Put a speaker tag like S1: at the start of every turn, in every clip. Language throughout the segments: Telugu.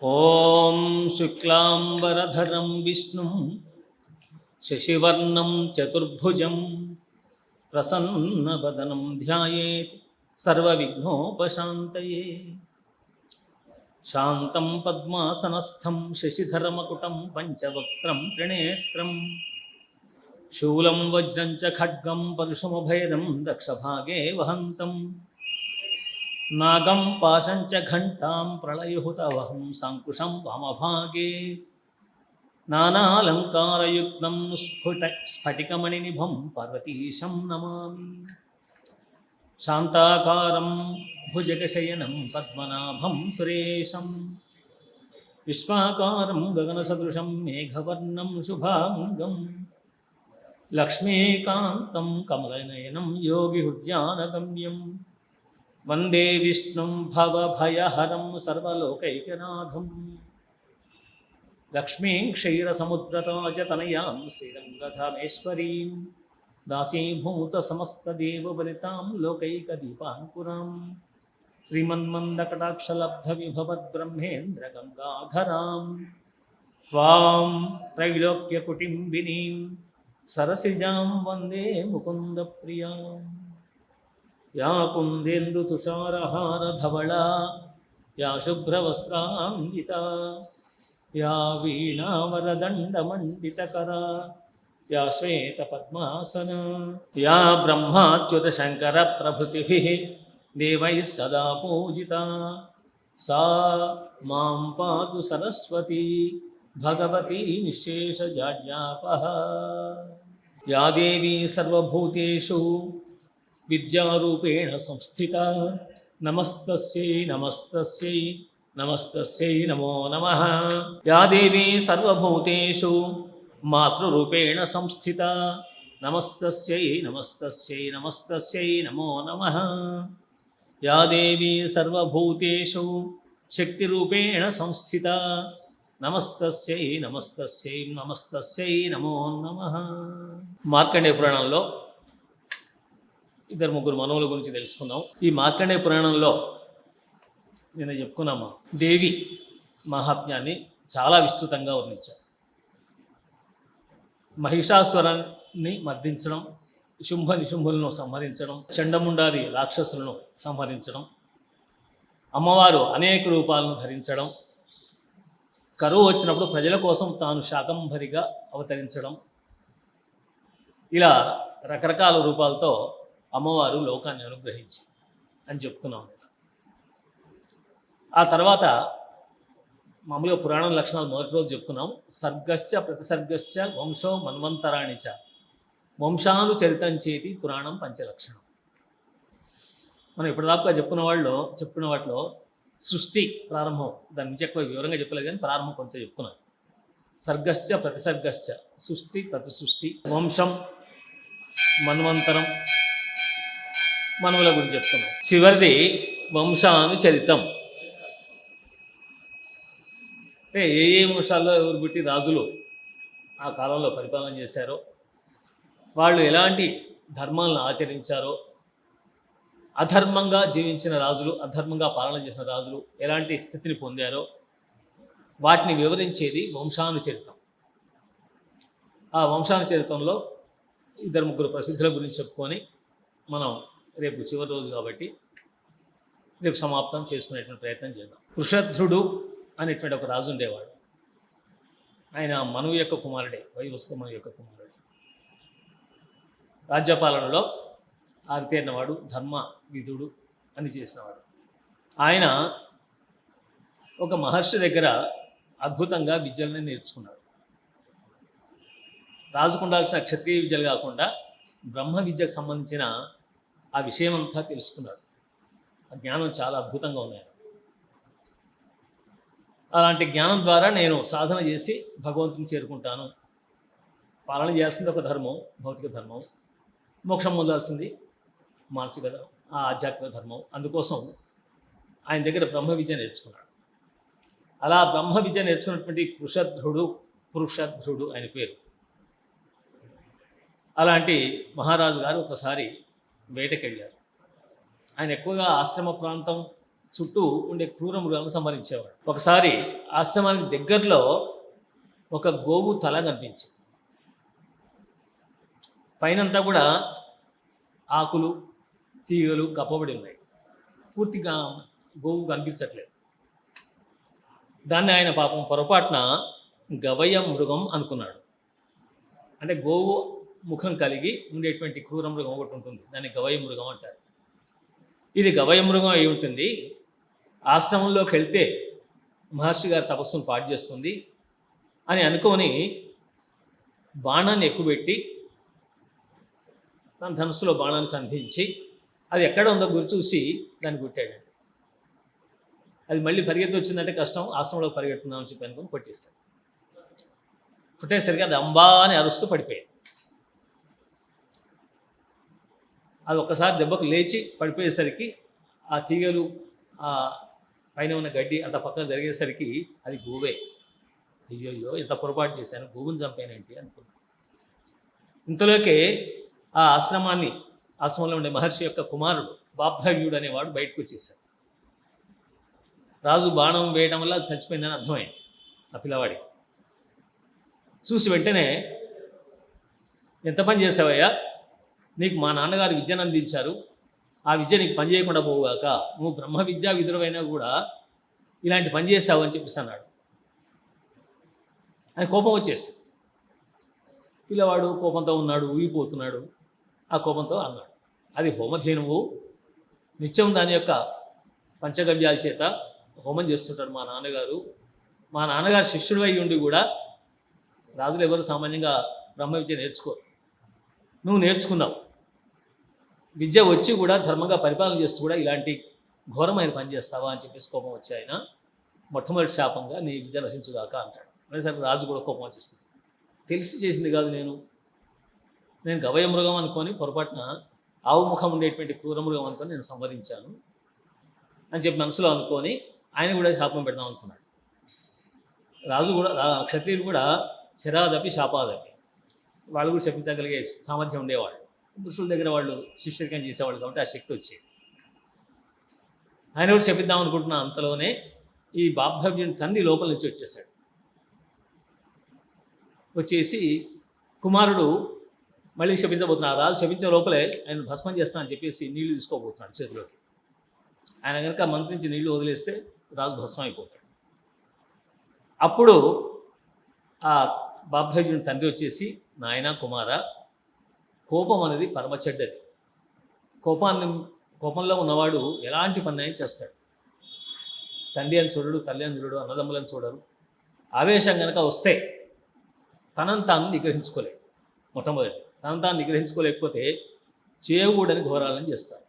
S1: ఓం శుక్లాంబరధరం విష్ణుం శశివర్ణం చతుర్భుజం ప్రసన్నవదనం ధ్యాయేత్ సర్వవిఘ్నోపశాంతయే. శాంతం పద్మాసనస్థం శశిధరమకుటం పంచవక్త్రం త్రినేత్రం శూలం వజ్రం చ ఖడ్గం పరుషుమభయదం దక్షభాగే వహంతం నాగం పాశం చ ఘంటాం ప్రళయహుతవహం సంకుశం వామభాగే నానాలంకారయుక్తం స్ఫటికమణినిభం పార్వతీశం నమామి. శాంతాకారం భుజగశయనం పద్మనాభం సురేశం విశ్వాకారం గగనసదృశం మేఘవర్ణం శుభాంగం లక్ష్మీకాంతం కమలనయనం యోగిహృద్యానగమ్యం వందే విష్ణుం భవభయహరం సర్వలోకైకనాథం. లక్ష్మీం క్షీరసముద్రతాజతనయాం శ్రీరంగధామేశ్వరీం దాసీభూతసమస్తదేవవనితాం లోకైకదీపాంకురాం శ్రీమన్మందకటాక్షలబ్ధవిభవద్బ్రహ్మేంద్రగంగాధరాం త్వాం త్రైలోక్యకుటుంబినీం సరసిజాం వందే ముకుందప్రియాం. యా కుందేందుతుషారహారధవళా యా శుభ్రవస్త్రాంగితా యా వీణావరదండమండితకరా యా శ్వేతపద్మాసనా యా బ్రహ్మాచ్యుతశంకరప్రభృతిభిः దేవైः సదా పూజితా సా మాం పాతు సరస్వతీ భగవతీ నిశ్శేషజాడ్యాపహ. యా దేవీ సర్వభూతేషు విద్యారూపేణ సంస్థితా నమస్తస్యై నమస్తస్యై నమస్తస్యై నమో నమః. యా దేవీ సర్వభూతేషు మాతృరూపేణ సంస్థితా నమస్తస్యై నమస్తస్యై నమస్తస్యై నమో నమః. యా దేవీ సర్వభూతేషు శక్తిరూపేణ సంస్థితా నమస్తస్యై నమస్తస్యై నమస్తస్యై నమో నమః. మార్కండేయ పురాణంలో ఇద్దరు ముగ్గురు మనవుల గురించి తెలుసుకున్నాం. ఈ మార్కండేయ పురాణంలో నేను చెప్పుకున్నామా దేవి మహాత్మ్యాన్ని చాలా విస్తృతంగా వర్ణించారు. మహిషాసురాన్ని మర్దించడం, శుంభ నిశుంభులను సంహరించడం, చండముండాది రాక్షసులను సంహరించడం, అమ్మవారు అనేక రూపాలను ధరించడం, కరువు వచ్చినప్పుడు ప్రజల కోసం తాను శాకంభరిగా అవతరించడం, ఇలా రకరకాల రూపాలతో అమ్మవారు లోకాన్ని అనుగ్రహించి అని చెప్పుకున్నాం. ఆ తర్వాత మామూలుగా పురాణం లక్షణాలు మొదటి రోజు చెప్పుకున్నాం. సర్గశ్చ ప్రతిసర్గశ్చ వంశో మన్వంతరాణిచ వంశానుచరితం చేతి పురాణం పంచలక్షణం. మనం ఇప్పటిదాకా చెప్పుకున్న వాటిలో సృష్టి ప్రారంభం దాని నుంచి ఎక్కువ వివరంగా చెప్పలేదు, కానీ ప్రారంభం కొంచెం చెప్పుకున్నాం. సర్గశ్చ ప్రతిసర్గశ్చ సృష్టి ప్రతి సృష్టి, వంశం మన్వంతరం మనువుల గురించి చెప్తున్నాం. చివరిది వంశానుచరితం, అంటే ఏ వంశాల్లో ఎవరు పుట్టి రాజులు ఆ కాలంలో పరిపాలన చేశారో, వాళ్ళు ఎలాంటి ధర్మాలను ఆచరించారో, అధర్మంగా జీవించిన రాజులు, అధర్మంగా పాలన చేసిన రాజులు ఎలాంటి స్థితిని పొందారో వాటిని వివరించేది వంశానుచరితం. ఆ వంశానుచరితంలో ఇద్దరు ముగ్గురు ప్రసిద్ధుల గురించి చెప్పుకొని మనం రేపు చివరి రోజు కాబట్టి రేపు సమాప్తం చేసుకునేటువంటి ప్రయత్నం చేద్దాం. వృషధ్రుడు అనేటువంటి ఒక రాజు ఉండేవాడు. ఆయన మనువు యొక్క కుమారుడే, వైవస్వ మనువు యొక్క కుమారుడే. రాజ్యపాలనలో ఆరితేరినవాడు, ధర్మ విధుడు అని చేసినవాడు. ఆయన ఒక మహర్షి దగ్గర అద్భుతంగా విద్యల్ని నేర్చుకున్నాడు. రాజుకు ఉండాల్సిన క్షత్రియ విద్యలు కాకుండా బ్రహ్మ విద్యకు సంబంధించిన ఆ విషయం అంతా తెలుసుకున్నాడు. ఆ జ్ఞానం చాలా అద్భుతంగా ఉన్నాయి. అలాంటి జ్ఞానం ద్వారా నేను సాధన చేసి భగవంతుని చేరుకుంటాను. పాలన చేయాల్సింది ఒక ధర్మం, భౌతిక ధర్మం. మోక్షం పొందాల్సింది మానసిక ఆధ్యాత్మిక ధర్మం. అందుకోసం ఆయన దగ్గర బ్రహ్మ విద్య నేర్చుకున్నాడు. అలా బ్రహ్మ విద్య నేర్చుకున్నటువంటి పురుషధ్రుడు ఆయన పేరు. అలాంటి మహారాజు గారు ఒకసారి వేటకెళ్ళారు. ఆయన ఎక్కువగా ఆశ్రమ ప్రాంతం చుట్టూ ఉండే క్రూర మృగాలను సంహరించేవాడు. ఒకసారి ఆశ్రమానికి దగ్గరలో ఒక గోవు తల కనిపించింది. పైనంతా కూడా ఆకులు తీగలు కప్పబడి ఉన్నాయి. పూర్తిగా గోవు కనిపించట్లేదు. దాన్ని ఆయన పాపం పొరపాటున గవయ మృగం అనుకున్నాడు. అంటే గోవు ముఖం కలిగి ఉండేటువంటి క్రూర మృగం ఒకటి ఉంటుంది, దాన్ని గవయ మృగం అంటారు. ఇది గవయ మృగం అయి ఉంటుంది. ఆశ్రమంలోకి వెళ్తే మహర్షి గారి తపస్సును పాటు చేస్తుంది అని అనుకొని బాణాన్ని ఎక్కుపెట్టి తన ధనుస్సులో బాణాన్ని సంధించి అది ఎక్కడ ఉందో గురి చూసి దాన్ని కొట్టాడు. అది మళ్ళీ పరిగెత్తి వచ్చిందంటే కష్టం, ఆశ్రమంలో పరిగెడుతుందామని చెప్పి అనుకుని కొట్టేస్తాడు. కొట్టేసరికి అది అంబా అని అరుస్తూ పడిపోయింది. అది ఒక్కసారి దెబ్బకు లేచి పడిపోయేసరికి ఆ తీగలు ఆ పైన ఉన్న గడ్డి అంత పక్కన జరిగేసరికి అది గోవే. అయ్యోయ్యో ఎంత పొరపాటు చేశాను, గోవుని చంపానేంటి అనుకున్నాను. ఇంతలోకే ఆ ఆశ్రమంలో ఉండే మహర్షి యొక్క కుమారుడు బాబ్ధవ్యుడు అనేవాడు బయటకు వచ్చేసాడు. రాజు బాణం వేయడం వల్ల అది చచ్చిపోయిందని అర్థమైంది ఆ పిల్లవాడికి. చూసి వెంటనే, ఎంత పని చేసావయ్యా, నీకు మా నాన్నగారు విద్యను అందించారు, ఆ విద్య నీకు పని చేయకుండా పోవుగాక, నువ్వు బ్రహ్మ విద్యా విదురువైనా కూడా ఇలాంటి పని చేసావు అని చెప్పేసి అన్నాడు. ఆయన కోపం వచ్చేసి, పిల్లవాడు కోపంతో ఉన్నాడు, ఊగిపోతున్నాడు. ఆ కోపంతో అన్నాడు, అది హోమధేనువు, నిత్యం దాని యొక్క పంచగవ్యాల చేత హోమం చేస్తుంటాడు మా నాన్నగారు. మా నాన్నగారు శిష్యుడు అయి ఉండి కూడా, రాజులు ఎవరు సామాన్యంగా బ్రహ్మ విద్య నేర్చుకోరు, నువ్వు నేర్చుకున్నావు, విద్య వచ్చి కూడా ధర్మంగా పరిపాలన చేస్తూ కూడా ఇలాంటి ఘోరమైన పని చేస్తావా అని చెప్పేసి కోపం వచ్చి ఆయన మొట్టమొదటి శాపంగా నీ విద్య నశించుగాక అంటాడు. అనేసరికి రాజు కూడా కోపం వచ్చేస్తుంది. తెలిసి చేసింది కాదు, నేను గవయ మృగం అనుకొని పొరపాటున ఆవు ముఖం ఉండేటువంటి క్రూర మృగం అనుకొని నేను సంవరించాను అని చెప్పి మనసులో అనుకొని ఆయన కూడా శాపం పెడదాం అనుకున్నాడు. రాజు కూడా, క్షత్రియులు కూడా శరాదపి శాపాదపి, వాళ్ళు కూడా శపించగలిగే సామర్థ్యం ఉండేవాళ్ళు. ఋషుల దగ్గర వాళ్ళు శిష్యరికం చేసేవాళ్ళు కాబట్టి ఆ శక్తి వచ్చేది. ఆయన కూడా శపిద్దాం అనుకుంటున్న అంతలోనే ఈ బాబ్ధవ్యుని తండ్రి లోపల నుంచి వచ్చేసాడు. వచ్చేసి కుమారుడు మళ్ళీ శపించబోతున్నాడు. రాజు శపించే లోపలే ఆయన భస్మం చేస్తా అని చెప్పేసి నీళ్లు తీసుకోబోతున్నాడు చేతిలోకి. ఆయన కనుక మంత్రించి నీళ్లు వదిలేస్తే రాజు భస్మం అయిపోతాడు. అప్పుడు ఆ బాబ్ధవ్యుని తండ్రి వచ్చేసి, నాయన కుమార, కోపం అనేది పరమ చెడ్డది. కోపంలో ఉన్నవాడు ఎలాంటి పని అయినా చేస్తాడు. తండ్రి అని చూడడు, తల్లి అని చూడడు, అన్నదమ్ములని చూడరు. ఆవేశం కనుక వస్తే తనను తాను నిగ్రహించుకోలేడు. మొట్టమొదటి తనను తాను నిగ్రహించుకోలేకపోతే చేయకూడని ఘోరాలను చేస్తారు.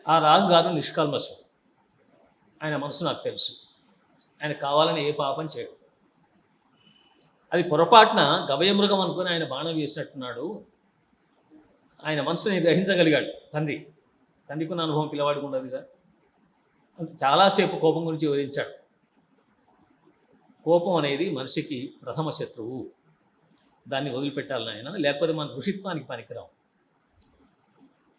S1: ఆ రాజుగారు నిష్కల్మషుడు, ఆయన మనసు నాకు తెలుసు, ఆయన కావాలని ఏ పాపం చేయడు. అది పొరపాటున గవయమృగం అనుకుని ఆయన బాణం వేసినట్టున్నాడు. ఆయన మనసుని గ్రహించగలిగాడు తండ్రికి ఉన్న అనుభవం పిల్లవాడికి ఉండదుగా. చాలాసేపు కోపం గురించి వివరించాడు. కోపం అనేది మనిషికి ప్రథమ శత్రువు, దాన్ని వదిలిపెట్టాలి నాయన, లేకపోతే మన ఋషిత్వానికి పనికిరావు.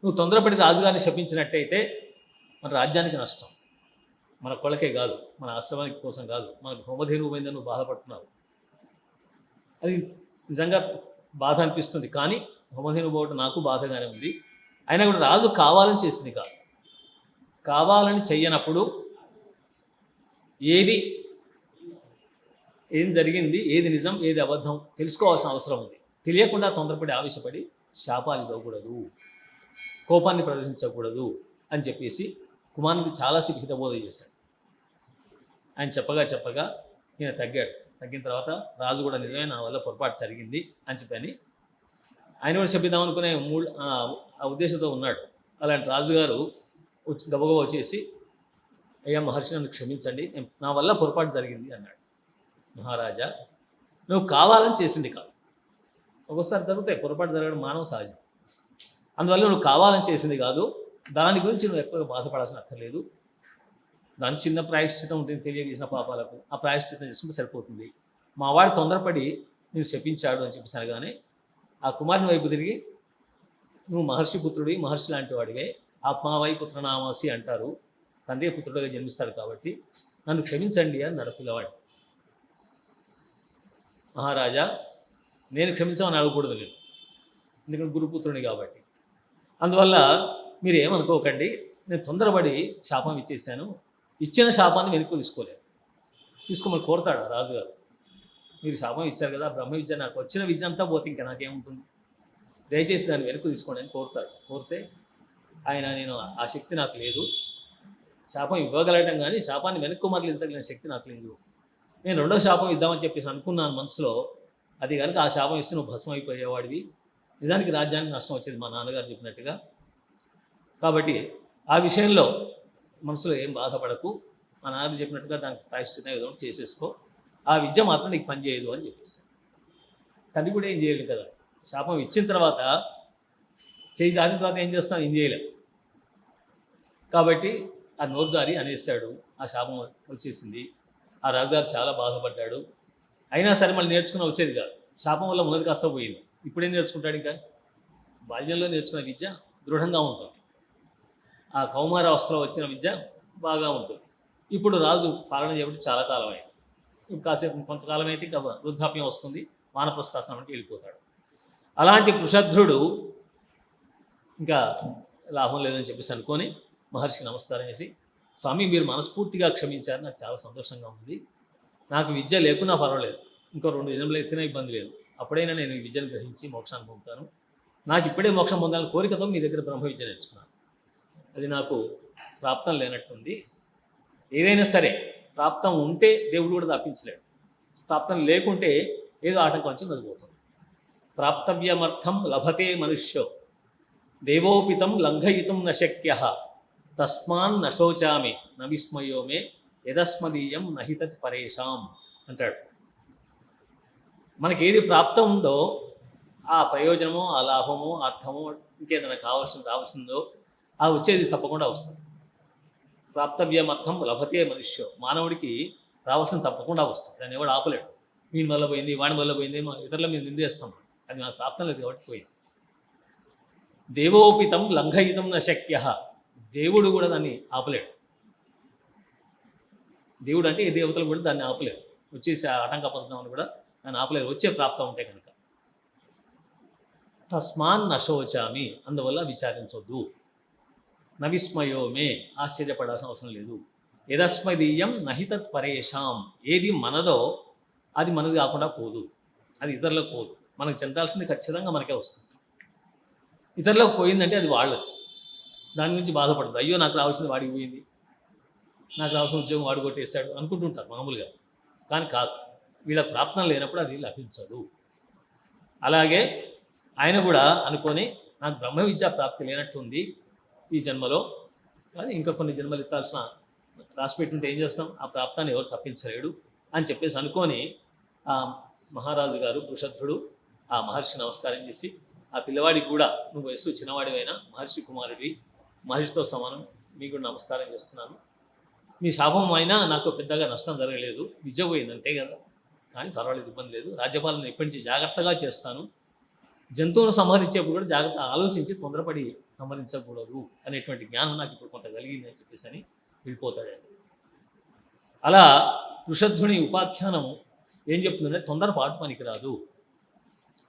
S1: నువ్వు తొందరపడి రాజుగారిని శపించినట్టయితే మన రాజ్యానికి నష్టం, మన కొలకే కాదు, మన ఆశ్రమానికి కోసం కాదు, మనకు హోమధేనువు పోయిందని నువ్వు బాధపడుతున్నావు. అది నిజంగా బాధ అనిపిస్తుంది, కానీ హోమధేనువు పోవటం నాకు బాధగానే ఉంది. అయినా కూడా రాజు కావాలని చేసింది కాదు. కావాలని చెయ్యనప్పుడు ఏం జరిగింది, ఏది నిజం, ఏది అబద్ధం తెలుసుకోవాల్సిన అవసరం ఉంది. తెలియకుండా తొందరపడి ఆవేశపడి శాపాలు ఇవ్వకూడదు, కోపాన్ని ప్రదర్శించకూడదు అని చెప్పేసి కుమారునికి చాలాసేపు హితబోధ చేశాడు. ఆయన చెప్పగా ఈయన తగ్గిన తర్వాత రాజు కూడా నిజమే, నా వల్ల పొరపాటు జరిగింది అని చెప్పని ఆయన కూడా చెప్పిద్దాం అనుకునే ఆ ఉద్దేశంతో ఉన్నాడు. అలాంటి రాజుగారు గబగబా వచ్చేసి, అయ్యా మహర్షి, నన్ను క్షమించండి, నా వల్ల పొరపాటు జరిగింది అన్నాడు. మహారాజా, నువ్వు కావాలని చేసింది కాదు. ఒక్కోసారి జరుగుతాయి, పొరపాటు జరగడం మానవ సహజం. అందువల్ల నువ్వు కావాలని చేసింది కాదు. దాని గురించి నువ్వు ఎక్కువగా బాధపడాల్సిన అక్కర్లేదు. దాని చిన్న ప్రాయశ్చితం ఉంటుంది, తెలియజేసిన పాపాలకు ఆ ప్రాయశ్చితం చేసుకుంటే సరిపోతుంది. మా వాడు తొందరపడి నువ్వు శపించాడు అని చెప్పేసి అనగానే ఆ కుమారుని వైపు తిరిగి, నువ్వు మహర్షి పుత్రుడి, మహర్షి లాంటి వాడివే, ఆత్మావై పుత్రనామాసి అంటారు, తండ్రి పుత్రుడిగా జన్మిస్తాడు కాబట్టి నన్ను క్షమించండి అని నడు పిల్లవాడు. మహారాజా, నేను క్షమించమని అడగకూడదు నేను, ఎందుకంటే గురుపుత్రుని కాబట్టి. అందువల్ల మీరు ఏమనుకోకండి, నేను తొందరపడి శాపం ఇచ్చేసాను, ఇచ్చిన శాపాన్ని వెనుక తీసుకోమని కోరతాడు రాజుగారు. మీరు శాపం ఇచ్చారు కదా, బ్రహ్మ విద్య నాకు వచ్చిన విద్య అంతా పోతే ఇంకా నాకేముంటుంది, దయచేసి దాన్ని వెనుక తీసుకోండి అని కోరుతాడు. కోరితే ఆయన, నేను ఆ శక్తి నాకు లేదు, శాపం ఇవ్వగలగటం కానీ శాపాన్ని వెనక్కు మరలించగలిగిన శక్తి నాకు లేదు, నేను రెండో శాపం ఇద్దామని చెప్పేసి అనుకున్నాను మనసులో, అది కనుక ఆ శాపం ఇస్తే నువ్వు భస్మం అయిపోయేవాడివి, నిజానికి రాజ్యానికి నష్టం వచ్చేది మా నాన్నగారు చెప్పినట్టుగా. కాబట్టి ఆ విషయంలో మనసులో ఏం బాధపడకు, మా నాన్నగారు చెప్పినట్టుగా దానికి ప్రాయశ్చిత్తం ఏదో చేసేసుకో, ఆ విద్య మాత్రం నీకు పనిచేయదు అని చెప్పేసి. తండ్రి కూడా ఏం చేయలేదు కదా, శాపం ఇచ్చిన తర్వాత చేయి జారిన తర్వాత ఏం చేస్తాం, ఏం చేయలేం. కాబట్టి ఆ నోరు జారి అనేసాడు, ఆ శాపం వచ్చేసింది. ఆ రాజుగారు చాలా బాధపడ్డాడు. అయినా సరే మళ్ళీ నేర్చుకున్న వచ్చేది కాదు, శాపం వల్ల ఉన్నది కాస్త పోయింది. ఇప్పుడేం నేర్చుకుంటాడు, ఇంకా బాల్యంలో నేర్చుకున్న విద్య దృఢంగా ఉంటుంది, ఆ కౌమారావస్థలో వచ్చిన విద్య బాగా ఉంటుంది. ఇప్పుడు రాజు పాలన చేయబట్టి చాలా కాలం అయింది, కాసేపు కొంతకాలం అయితే ఇంకా వృద్ధాప్యం వస్తుంది, వానప్రస్థాశ్రమం అంటే వెళ్ళిపోతాడు. అలాంటి వృషధ్రుడు ఇంకా లాభం లేదని చెప్పేసి అనుకొని మహర్షికి నమస్కారం చేసి, స్వామి మీరు మనస్ఫూర్తిగా క్షమించారు, నాకు చాలా సంతోషంగా ఉంది, నాకు విద్య లేకున్నా పర్వాలేదు, ఇంకో 2 జన్మలు ఎత్తినా ఇబ్బంది లేదు, అప్పుడైనా నేను ఈ విద్యను గ్రహించి మోక్షాన్ని పొందుతాను, నాకు ఇప్పుడే మోక్షం పొందాలని కోరికతో మీ దగ్గర బ్రహ్మ విద్య నేర్చుకున్నాను, అది నాకు ప్రాప్తం లేనట్టుంది. ఏదైనా సరే ప్రాప్తం ఉంటే దేవుడు కూడా తప్పించలేడు, ప్రాప్తం లేకుంటే ఏదో ఆటంకం వచ్చి నదిపోతుంది. ప్రాప్తవ్యమర్థం లభతే మనుష్యో దేవోపితం లంఘయితుం న శక్య తస్మాన్ నశోచామి న విస్మయో మే యదస్మదీయం నహితత్ పరేషాం అంటాడు. మనకేది ప్రాప్తం ఉందో ఆ ప్రయోజనమో, ఆ లాభమో, అర్థమో, ఇంకేదైనా రావాల్సిందో ఆ వచ్చేది తప్పకుండా వస్తుంది. ప్రాప్తవ్యమర్థం లభతే మనుష్యో, మానవుడికి రావాల్సిన తప్పకుండా వస్తుంది, దాన్ని ఎవడు ఆపలేడు. వీని వల్ల పోయింది, వాడి వల్ల పోయింది, ఇతరుల మీద నిందేస్తాం, అది మనకు ప్రాప్తం లేదు కాబట్టి పోయింది. దేవోపితం లంఘయితం న శక్య, దేవుడు కూడా దాన్ని ఆపలేడు. దేవుడు అంటే ఈ దేవతలు కూడా దాన్ని ఆపలేరు, వచ్చేసి ఆటంకపడతామని కూడా దాన్ని ఆపలేరు, వచ్చే ప్రాప్తం ఉంటే కనుక. తస్మాన్ నశోచామి, అందువల్ల విచారించొద్దు. నవిస్మయో మే, ఆశ్చర్యపడాల్సిన అవసరం లేదు. యదస్మదీయం నహితత్ పరేషాం, ఏది మనదో అది మనది కాకుండా పోదు, అది ఇతరులకు పోదు, మనకు చెందాల్సింది ఖచ్చితంగా మనకే వస్తుంది. ఇతరులకు పోయిందంటే అది వాళ్ళది, దాని గురించి బాధపడదు, అయ్యో నాకు రావాల్సింది వాడికి పోయింది, నాకు రావాల్సిన ఉద్యోగం వాడు కొట్టేస్తాడు అనుకుంటుంటారు మామూలుగా. కానీ కాదు, వీళ్ళ ప్రాప్తం లేనప్పుడు అది లభించదు. అలాగే ఆయన కూడా అనుకొని నాకు బ్రహ్మ విద్యా ప్రాప్తి లేనట్టుంది ఈ జన్మలో, కానీ ఇంకా కొన్ని జన్మలు ఎత్తాల్సిన రాసి పెట్టుంటే ఏం చేస్తాం, ఆ ప్రాప్తాన్ని ఎవరు తప్పించలేడు అని చెప్పేసి అనుకొని ఆ మహారాజు గారు వృషధ్రుడు ఆ మహర్షి నమస్కారం చేసి, ఆ పిల్లవాడికి కూడా నువ్వు వయసు చిన్నవాడివైనా మహర్షి కుమారుడివి, మహర్షితో సమానం, మీకు కూడా నమస్కారం చేస్తున్నాను, మీ శాపం అయినా నాకు పెద్దగా నష్టం జరగలేదు, విద్య పోయింది అంతే కదా, కానీ పర్వాలేదు, ఇబ్బంది లేదు, రాజ్యపాలన ఇప్పటి నుంచి జాగ్రత్తగా చేస్తాను, జంతువును సంహరించేప్పుడు కూడా జాగ్రత్త ఆలోచించి తొందరపడి సంహరించకూడదు అనేటువంటి జ్ఞానం నాకు ఇప్పుడు కొంత కలిగింది అని చెప్పేసి అని వెళ్ళిపోతాడండి. అలా వృషధ్రుని ఉపాఖ్యానం ఏం చెప్తుందంటే, తొందరపాటు పనికిరాదు,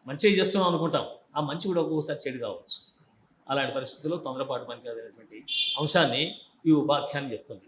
S1: మంచిగా చేస్తున్నాం అనుకుంటాం, ఆ మంచి కూడా ఒక్కొక్కసారి చెడు కావచ్చు, అలాంటి పరిస్థితుల్లో తొందరపాటు పనికిరాదు అనేటువంటి అంశాన్ని ఈ ఉపాఖ్యానం చెప్తుంది.